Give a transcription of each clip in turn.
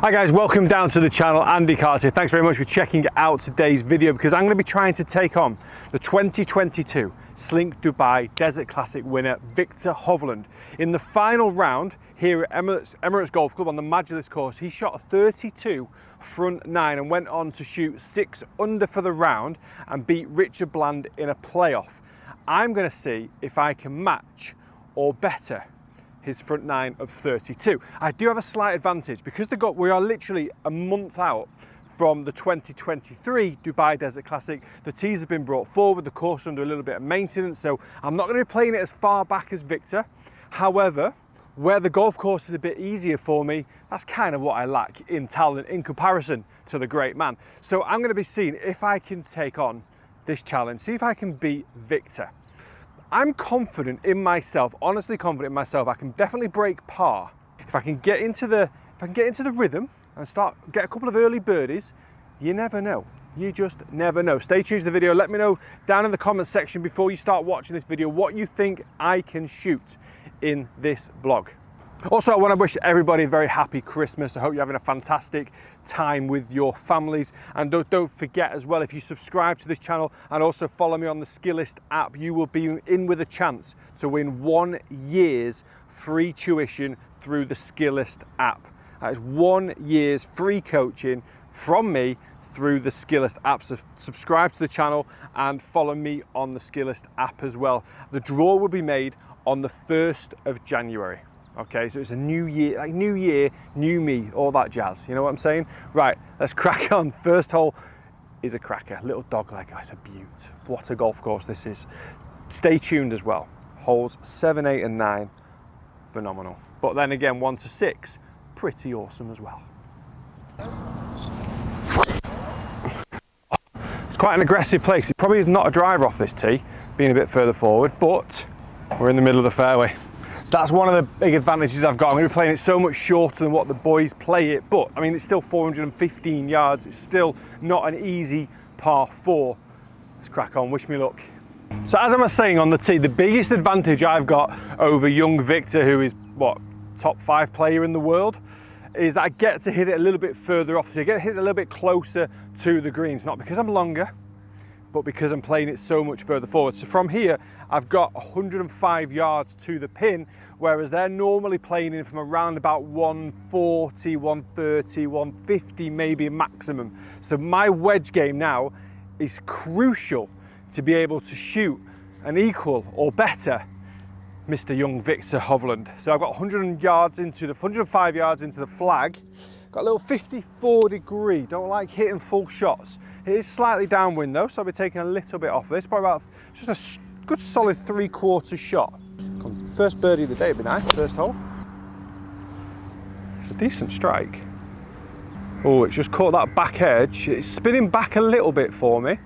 Hi guys, welcome down to the channel. Andy Carter here. Thanks very much for checking out today's video because I'm going to be trying to take on the 2022 Slyncc Dubai Desert Classic winner Viktor Hovland. In the final round here at Emirates Golf Club on the Majlis course, he shot a 32 front 9 and went on to shoot 6 under for the round and beat Richard Bland in a playoff. I'm going to see if I can match or better his front 9 of 32. I do have a slight advantage because we are literally a month out from the 2023 Dubai Desert Classic. The tees have been brought forward, the course under a little bit of maintenance, so I'm not going to be playing it as far back as Viktor. However, where the golf course is a bit easier for me, that's kind of what I lack in talent in comparison to the great man. So I'm going to be seeing if I can take on this challenge, see if I can beat Viktor. I'm confident in myself, honestly confident in myself. I can definitely break par. If I can get into the rhythm and get a couple of early birdies, you never know. You just never know. Stay tuned to the video. Let me know down in the comments section before you start watching this video what you think I can shoot in this vlog. Also, I want to wish everybody a very happy Christmas. I hope you're having a fantastic time with your families. And don't forget as well, if you subscribe to this channel and also follow me on the Slyncc app, you will be in with a chance to win 1 year's free tuition through the Slyncc app. That is 1 year's free coaching from me through the Slyncc app. So subscribe to the channel and follow me on the Slyncc app as well. The draw will be made on the 1st of January. Okay, so it's a new year, like new year, new me, all that jazz. You know what I'm saying? Right, let's crack on. First hole is a cracker. Little dog leg, it's a beaut. What a golf course this is. Stay tuned as well. Holes 7, 8 and 9, phenomenal. But then again, 1 to 6, pretty awesome as well. It's quite an aggressive place. It probably is not a driver off this tee, being a bit further forward, but we're in the middle of the fairway. So that's one of the big advantages I've got. I'm going to be playing it so much shorter than what the boys play it, but I mean, it's still 415 yards. It's still not an easy par 4. Let's crack on, wish me luck. So as I was saying on the tee, the biggest advantage I've got over young Viktor, who is what, top 5 player in the world, is that I get to hit it a little bit further off. So I get to hit it a little bit closer to the greens, not because I'm longer, but because I'm playing it so much further forward. So from here, I've got 105 yards to the pin, whereas they're normally playing in from around about 140, 130, 150, maybe maximum. So my wedge game now is crucial to be able to shoot an equal or better Mr. Young Viktor Hovland. So I've got 105 yards into the flag. Got a little 54 degree, don't like hitting full shots. It is slightly downwind though, so I'll be taking a little bit off this, probably about just a good solid 3/4 shot. First birdie of the day would be nice, first hole. It's a decent strike. Oh, it's just caught that back edge. It's spinning back a little bit for me.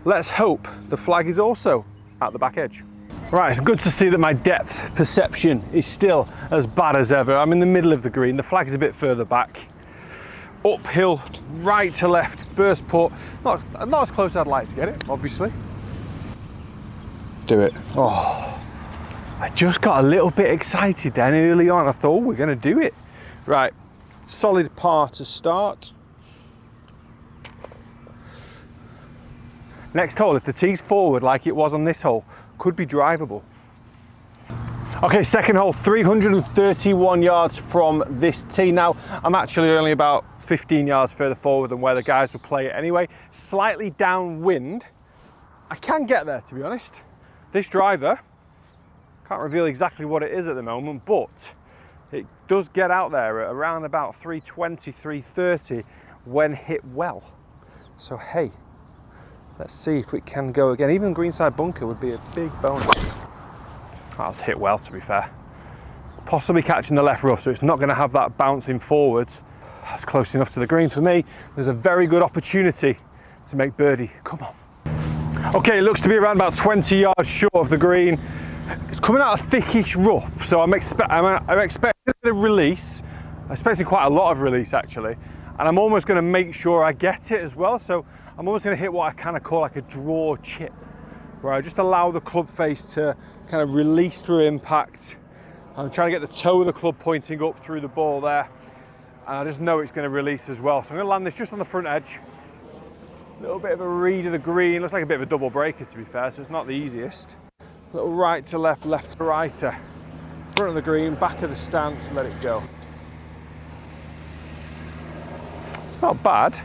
Let's hope the flag is also at the back edge. Right, it's good to see that my depth perception is still as bad as ever. I'm in the middle of the green, the flag is a bit further back. Uphill, right to left, first putt. Not as close as I'd like to get it, obviously. Do it. Oh, I just got a little bit excited then early on. I thought, oh, we're gonna do it. Right, solid par to start. Next hole, if the tee's forward like it was on this hole, could be drivable. Okay, second hole, 331 yards from this tee. Now, I'm actually only about 15 yards further forward than where the guys will play it anyway. Slightly downwind. I can get there, to be honest. This driver, can't reveal exactly what it is at the moment, but it does get out there at around about 320, 330 when hit well. So, hey, let's see if we can go again. Even greenside bunker would be a big bonus. That's hit well, to be fair. Possibly catching the left rough, so it's not going to have that bouncing forwards. That's close enough to the green for me. There's a very good opportunity to make birdie. Come on. Okay, it looks to be around about 20 yards short of the green. It's coming out a thickish rough, so I'm expecting a bit of release. I'm expecting quite a lot of release, actually. And I'm almost going to make sure I get it as well. So I'm almost going to hit what I kind of call like a draw chip, where I just allow the club face to kind of release through impact. I'm trying to get the toe of the club pointing up through the ball there. and I just know it's going to release as well. So I'm going to land this just on the front edge. A little bit of a read of the green. Looks like a bit of a double breaker, to be fair, so it's not the easiest. Little right to left, left to righter. Front of the green, back of the stance, let it go. It's not bad.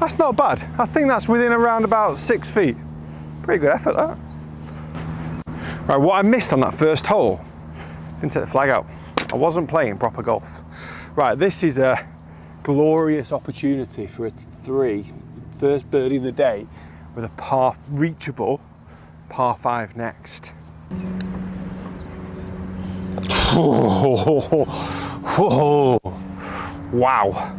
That's not bad. I think that's within around about 6 feet. Pretty good effort, that. Right, what I missed on that first hole, didn't take the flag out. I wasn't playing proper golf. Right, this is a glorious opportunity for a first birdie of the day with a reachable par 5 next. Oh, wow,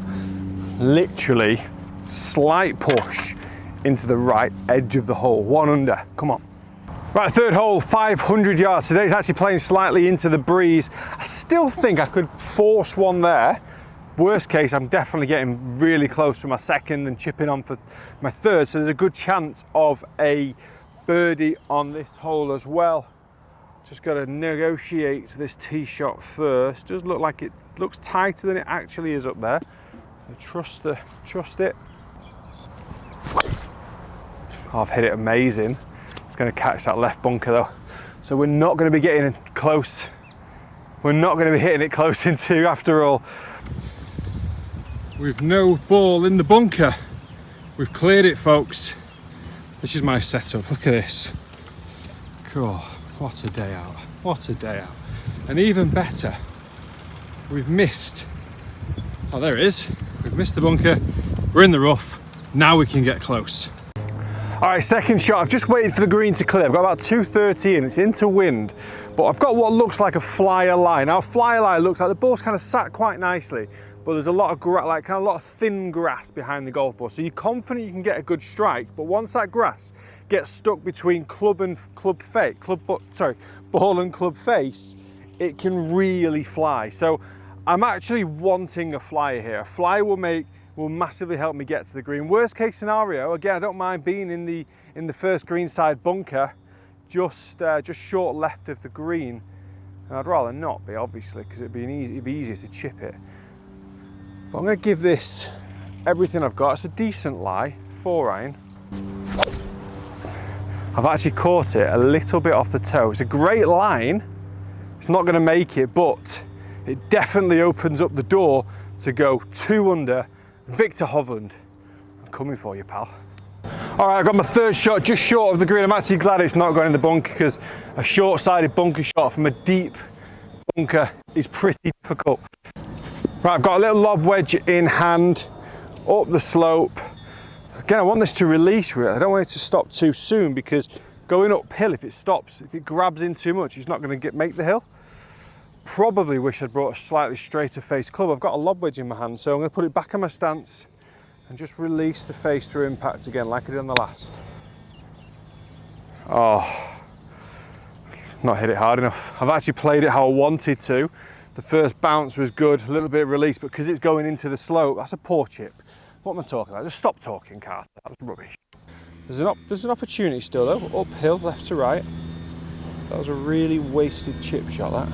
literally slight push into the right edge of the hole, 1 under, come on. Right, third hole, 500 yards. Today it's actually playing slightly into the breeze. I still think I could force one there. Worst case, I'm definitely getting really close for my second and chipping on for my third, so there's a good chance of a birdie on this hole as well. Just got to negotiate this tee shot first. Does look like it looks tighter than it actually is up there. Trust it. Oh, I've hit it amazing. It's going to catch that left bunker though. So we're not going to be getting close. We're not going to be hitting it close into after all. We've no ball in the bunker. We've cleared it, folks. This is my setup. Look at this. Cool. What a day out. What a day out. And even better, we've missed. Oh, there it is. We've missed the bunker. We're in the rough. Now we can get close. All right, second shot. I've just waited for the green to clear. I've got about 230 in. It's into wind, but I've got what looks like a flyer lie. Now, a flyer lie looks like the ball's kind of sat quite nicely, but there's a lot of a lot of thin grass behind the golf ball. So you're confident you can get a good strike, but once that grass gets stuck between ball and club face, it can really fly. So I'm actually wanting a flyer here. A flyer will massively help me get to the green. Worst case scenario, again, I don't mind being in the first greenside bunker, just short left of the green. And I'd rather not be, obviously, because it'd be easier to chip it. But I'm going to give this everything I've got. It's a decent lie, 4-iron. I've actually caught it a little bit off the toe. It's a great line. It's not going to make it, but it definitely opens up the door to go 2 under. Viktor Hovland, I'm coming for you, pal. All right, I've got my third shot just short of the green. I'm actually glad it's not going in the bunker, because a short-sided bunker shot from a deep bunker is pretty difficult. Right, I've got a little lob wedge in hand, up the slope. Again, I want this to release really. I don't want it to stop too soon, because going uphill, if it grabs in too much, it's not going to make the hill. Probably wish I'd brought a slightly straighter face club. I've got a lob wedge in my hand, so I'm going to put it back in my stance and just release the face through impact again, like I did on the last. Oh, not hit it hard enough. I've actually played it how I wanted to. The first bounce was good, a little bit of release, but because it's going into the slope, that's a poor chip. What am I talking about? Just stop talking, Carter. That was rubbish. There's an opportunity still though, uphill, left to right. That was a really wasted chip shot, that.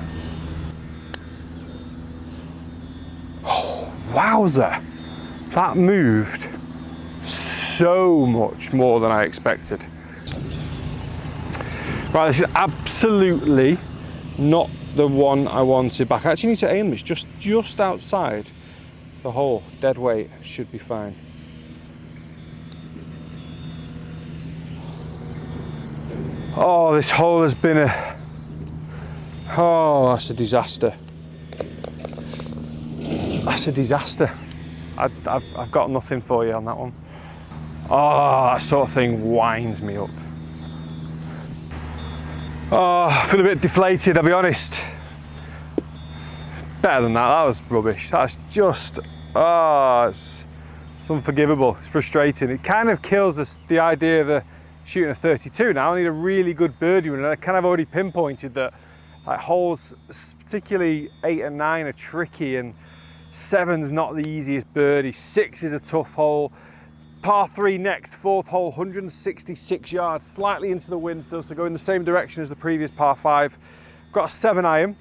Oh, wowzer. That moved so much more than I expected. Right, this is absolutely not the one I wanted back. I actually need to aim this just outside the hole. Dead weight should be fine. Oh, this hole has been that's a disaster. That's a disaster. I've got nothing for you on that one. Oh, that sort of thing winds me up. Oh, I feel a bit deflated, I'll be honest. Better than that, that was rubbish. That's just, it's unforgivable, it's frustrating. It kind of kills the idea of shooting a 32 now. I need a really good birdie run, and I kind of already pinpointed that like, holes, particularly 8 and 9 are tricky, and 7's not the easiest birdie. 6 is a tough hole. Par 3 next, fourth hole, 166 yards, slightly into the wind still, so go in the same direction as the previous par 5. Got a 7-iron.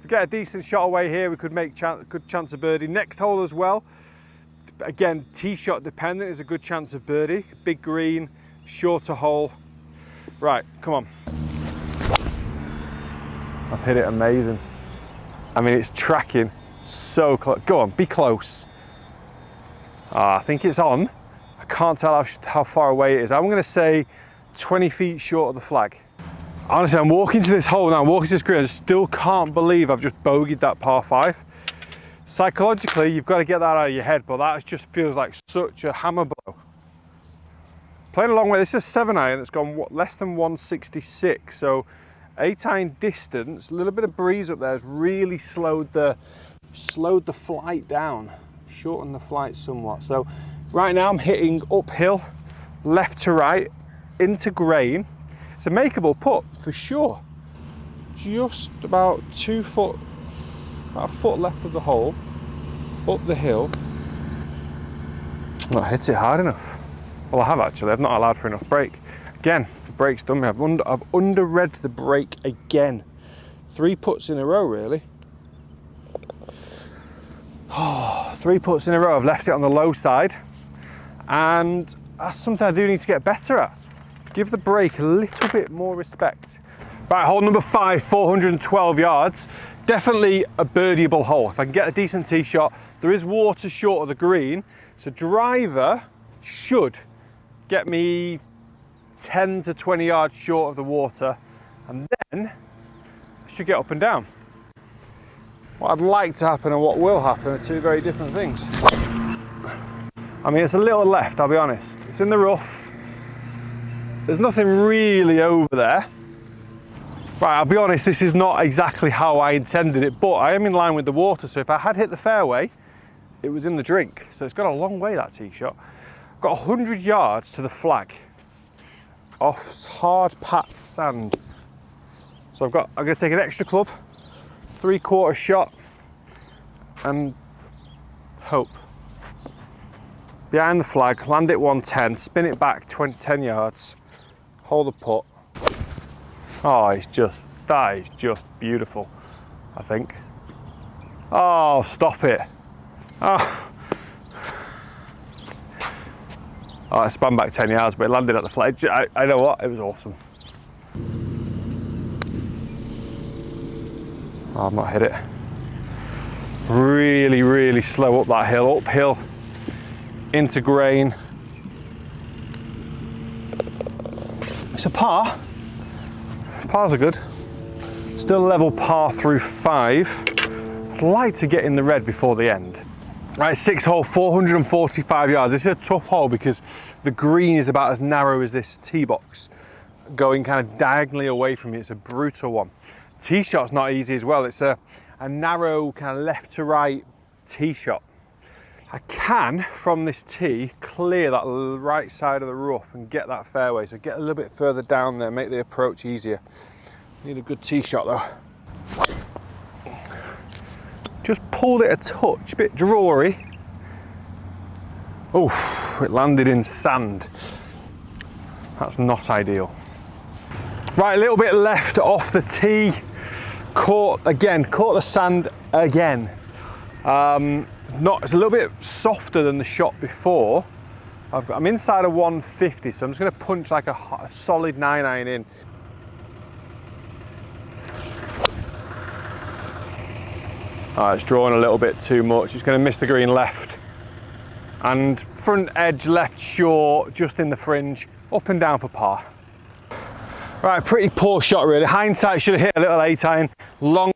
If we get a decent shot away here, we could make good chance of birdie. Next hole as well, again, tee shot dependent, is a good chance of birdie. Big green, shorter hole. Right, come on. I've hit it amazing. I mean, it's tracking so close. Go on, be close. I think it's on. I can't tell how far away it is. I'm gonna say 20 feet short of the flag. Honestly, I'm walking to this hole now, I'm walking to this green, I still can't believe I've just bogeyed that par 5. Psychologically, you've got to get that out of your head, but that just feels like such a hammer blow. Played a long way. This is a 7-iron that's gone less than 166, so 8-iron distance. A little bit of breeze up there has really slowed the flight down, shortened the flight somewhat. So right now I'm hitting uphill, left to right, into grain. It's a makeable putt for sure. Just about 2 foot, about a foot left of the hole, up the hill. Not hit it hard enough. Well, I have actually. I've not allowed for enough break. Again, the break's done me. I've underread the break again. 3 putts in a row, really. Oh, 3 putts in a row. I've left it on the low side, and that's something I do need to get better at. Give the break a little bit more respect. Right, hole number 5, 412 yards. Definitely a birdieable hole. If I can get a decent tee shot, there is water short of the green, so driver should get me 10 to 20 yards short of the water, and then I should get up and down. What I'd like to happen and what will happen are 2 very different things. I mean, it's a little left, I'll be honest. It's in the rough. There's nothing really over there. Right, I'll be honest, this is not exactly how I intended it, but I am in line with the water, so if I had hit the fairway, it was in the drink. So it's got a long way, that tee shot. I've got 100 yards to the flag, off hard packed sand. So I'm gonna take an extra club, 3/4 shot, and hope. Behind the flag, land it 110, spin it back 10 yards, hold the putt. Oh, that is just beautiful, I think. Oh, stop it. Oh, I spun back 10 yards, but it landed at the flag. I know what, it was awesome. Oh, I've not hit it. Really, really slow up that hill, uphill, into grain. It's a par. Pars are good. Still level par through 5. I'd like to get in the red before the end. Right, 6th hole, 445 yards. This is a tough hole because the green is about as narrow as this tee box. Going kind of diagonally away from me, it's a brutal one. Tee shot's not easy as well. It's a narrow kind of left to right tee shot. I can, from this tee, clear that right side of the rough and get that fairway. So get a little bit further down there, make the approach easier. Need a good tee shot though. Just pulled it a touch, a bit drawery. Oh, it landed in sand. That's not ideal. Right, a little bit left off the tee. Caught the sand again. It's a little bit softer than the shot before. I'm inside of 150, so I'm just going to punch like a solid 9-iron in. It's drawing a little bit too much. It's going to miss the green left. And front edge left short, just in the fringe, up and down for par. Right, pretty poor shot really. Hindsight, should have hit a little 8-iron.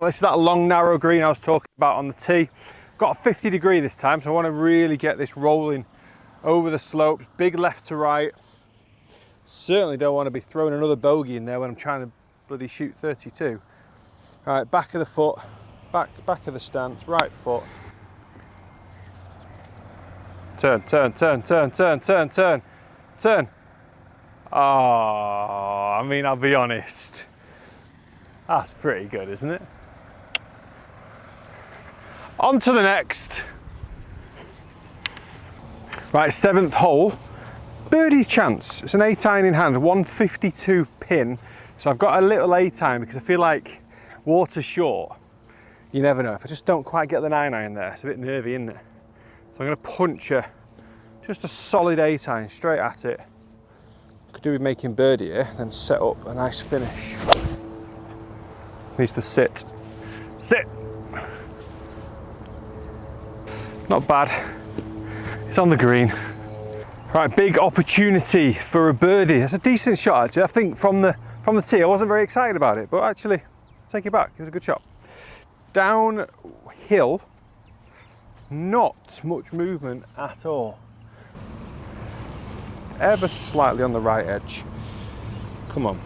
This is that long narrow green I was talking about on the tee. Got a 50 degree this time, so I want to really get this rolling over the slopes. Big left to right. Certainly don't want to be throwing another bogey in there when I'm trying to bloody shoot 32. All right, back of the foot, back of the stance, right foot. Turn, turn, turn, turn, turn, turn, turn, turn. Oh, I mean, I'll be honest. That's pretty good, isn't it? On to the next. Right, 7th hole. Birdie chance. It's an 8-iron in hand, 152 pin. So I've got a little 8-iron because I feel like water short. you never know. If I just don't quite get the 9-iron there, it's a bit nervy, isn't it? So I'm going to punch just a solid 8-iron straight at it. Could do with making birdie here, then set up a nice finish. Needs to sit. Sit! Not bad. It's on the green. Right, big opportunity for a birdie. That's a decent shot actually. I think from the tee, I wasn't very excited about it, but actually, take it back, it was a good shot. Downhill, not much movement at all. Ever slightly on the right edge. Come on.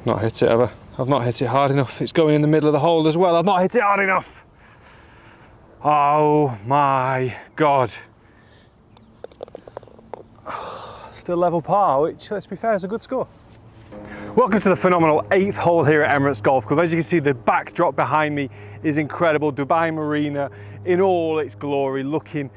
Not hit it ever. I've not hit it hard enough. It's going in the middle of the hole as well. I've not hit it hard enough. Oh my God. Still level par, which, let's be fair, is a good score. Welcome to the phenomenal 8th hole here at Emirates Golf Club. As you can see, the backdrop behind me is incredible. Dubai Marina in all its glory, looking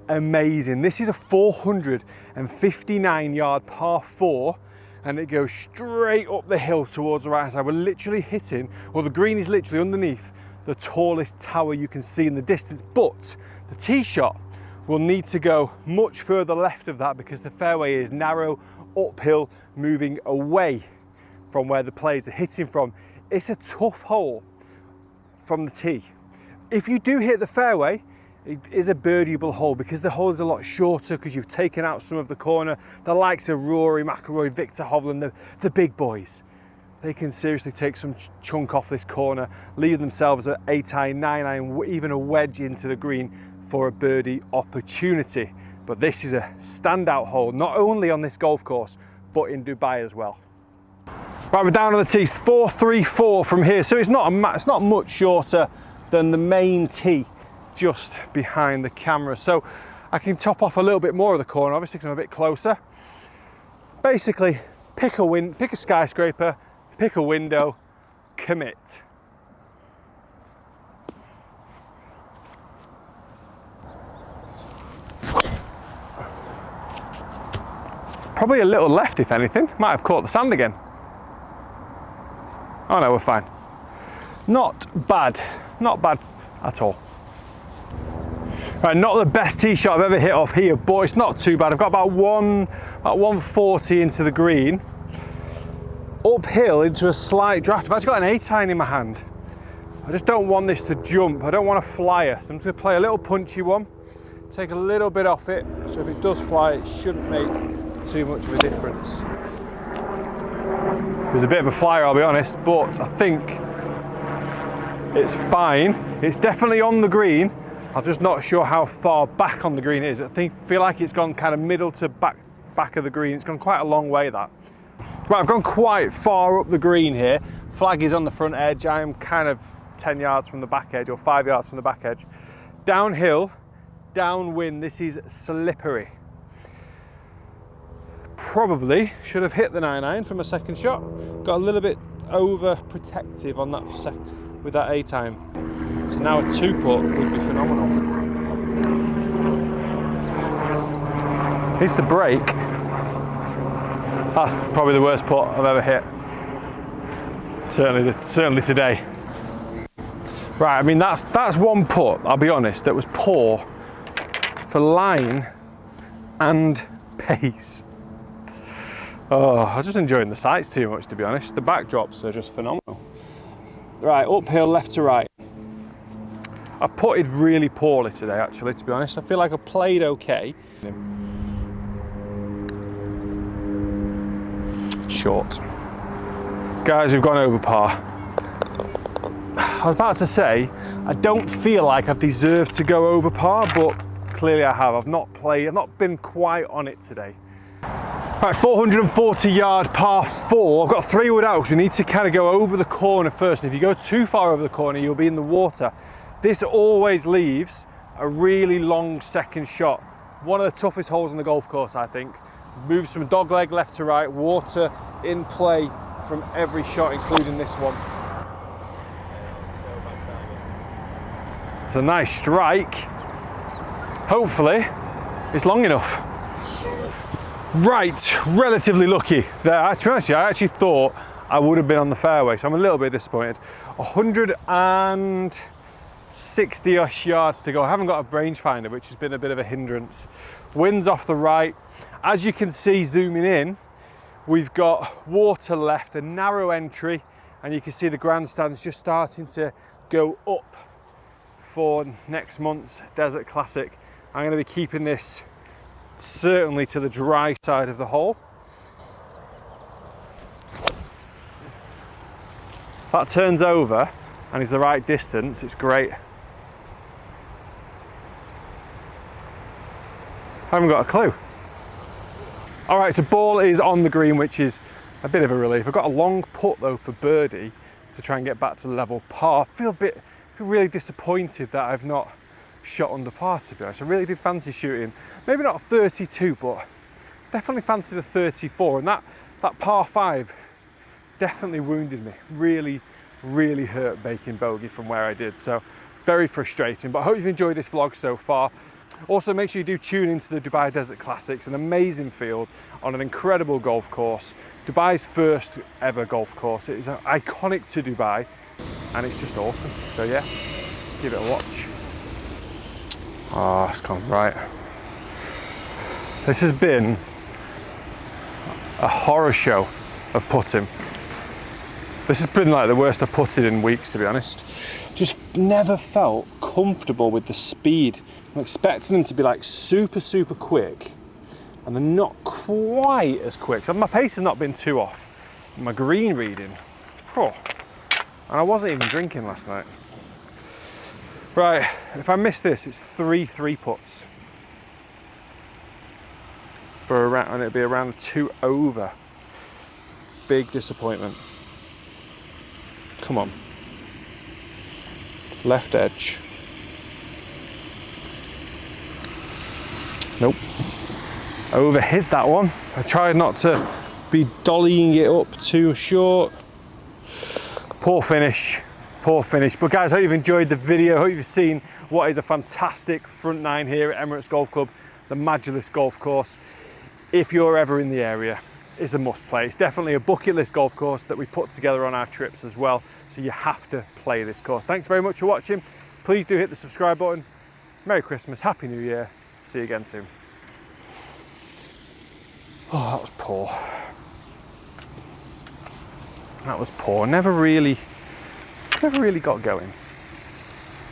amazing. This is a 459-yard par 4, and it goes straight up the hill towards the right side. We're literally hitting, well, the green is literally underneath the tallest tower you can see in the distance, but the tee shot will need to go much further left of that because the fairway is narrow, uphill, moving away from where the players are hitting from. It's a tough hole from the tee. If you do hit the fairway, it is a birdieable hole because the hole is a lot shorter because you've taken out some of the corner. The likes of Rory McIlroy, Viktor Hovland, the big boys, they can seriously take some chunk off this corner, leave themselves an 8-iron, 9-iron, even a wedge into the green for a birdie opportunity. But this is a standout hole, not only on this golf course, but in Dubai as well. Right, we're down on the tee, 434 from here, so it's not much shorter than the main tee just behind the camera. So I can top off a little bit more of the corner, obviously, because I'm a bit closer. Basically, pick a skyscraper, pick a window, commit. Probably a little left, if anything. Might have caught the sand again. Oh no, we're fine. Not bad at all. Right, not the best tee shot I've ever hit off here, but it's not too bad. I've got about 140 into the green. Uphill into a slight draft. I've actually got an 8-iron in my hand. I just don't want this to jump. I don't want a flyer. So I'm just gonna play a little punchy one, take a little bit off it. So if it does fly, it shouldn't make too much of a difference. It was a bit of a flyer, I'll be honest, but I think it's fine. It's definitely on the green. I'm just not sure how far back on the green it is. I feel like it's gone kind of middle to back of the green. It's gone quite a long way, that. Right, I've gone quite far up the green here. Flag is on the front edge. I am kind of 10 yards from the back edge, or 5 yards from the back edge. Downhill, downwind, this is slippery. Probably should have hit the 9-iron from a second shot. Got a little bit over protective on that with that 8-iron. So now a 2-putt would be phenomenal. Needs to break. That's probably the worst putt I've ever hit. Certainly today. Right, I mean that's one putt, I'll be honest, that was poor for line and pace. Oh, I was just enjoying the sights too much, to be honest. The backdrops are just phenomenal. Right, uphill, left to right. I've putted really poorly today, actually, to be honest. I feel like I played okay. Short. Guys, we've gone over par. I was about to say, I don't feel like I've deserved to go over par, but clearly I have. I've not been quite on it today. Right, 440-yard par 4. I've got 3 wood out because we need to kind of go over the corner first. And if you go too far over the corner, you'll be in the water. This always leaves a really long second shot. One of the toughest holes on the golf course, I think. Moves from dogleg left to right, water in play from every shot, including this one. It's a nice strike. Hopefully, it's long enough. Right, relatively lucky there. To be honest with you, I actually thought I would have been on the fairway, so I'm a little bit disappointed. 160-ish yards to go. I haven't got a rangefinder, which has been a bit of a hindrance. Wind's off the right. As you can see, zooming in, we've got water left, a narrow entry, and you can see the grandstand's just starting to go up for next month's Desert Classic. I'm going to be keeping this certainly to the dry side of the hole. If that turns over and is the right distance, it's great. I haven't got a clue. All right, so ball is on the green, which is a bit of a relief. I've got a long putt though for birdie to try and get back to the level par. I feel really disappointed that I've not shot under par, to be honest. I really did fancy shooting, maybe not a 32, but definitely fancied a 34. And that par 5 definitely wounded me. Really hurt making bogey from where I did. So very frustrating, but I hope you've enjoyed this vlog so far. Also, make sure you do tune into the Dubai Desert Classic. It's an amazing field on an incredible golf course. Dubai's first ever golf course. It is iconic to Dubai and it's just awesome. So yeah, give it a watch. Oh, it's gone right. This has been a horror show of putting. This has been like the worst I've putted in weeks, to be honest. Just never felt comfortable with the speed. I'm expecting them to be like super quick, and they're not quite as quick. So my pace has not been too off. My green reading, and I wasn't even drinking last night. Right, if I miss this, it's 3 3-putts for around, and it'll be around 2 over. Big disappointment. Come on. Left edge. Nope. Overhit that one. I tried not to be dollying it up too short. Poor finish. But guys, I hope you've enjoyed the video. I hope you've seen what is a fantastic front nine here at Emirates Golf Club, the Majlis Golf Course. If you're ever in the area, it's a must play. It's definitely a bucket list golf course that we put together on our trips as well. So you have to play this course. Thanks very much for watching. Please do hit the subscribe button. Merry Christmas, Happy New Year. See you again soon. Oh, that was poor. That was poor. Never really got going.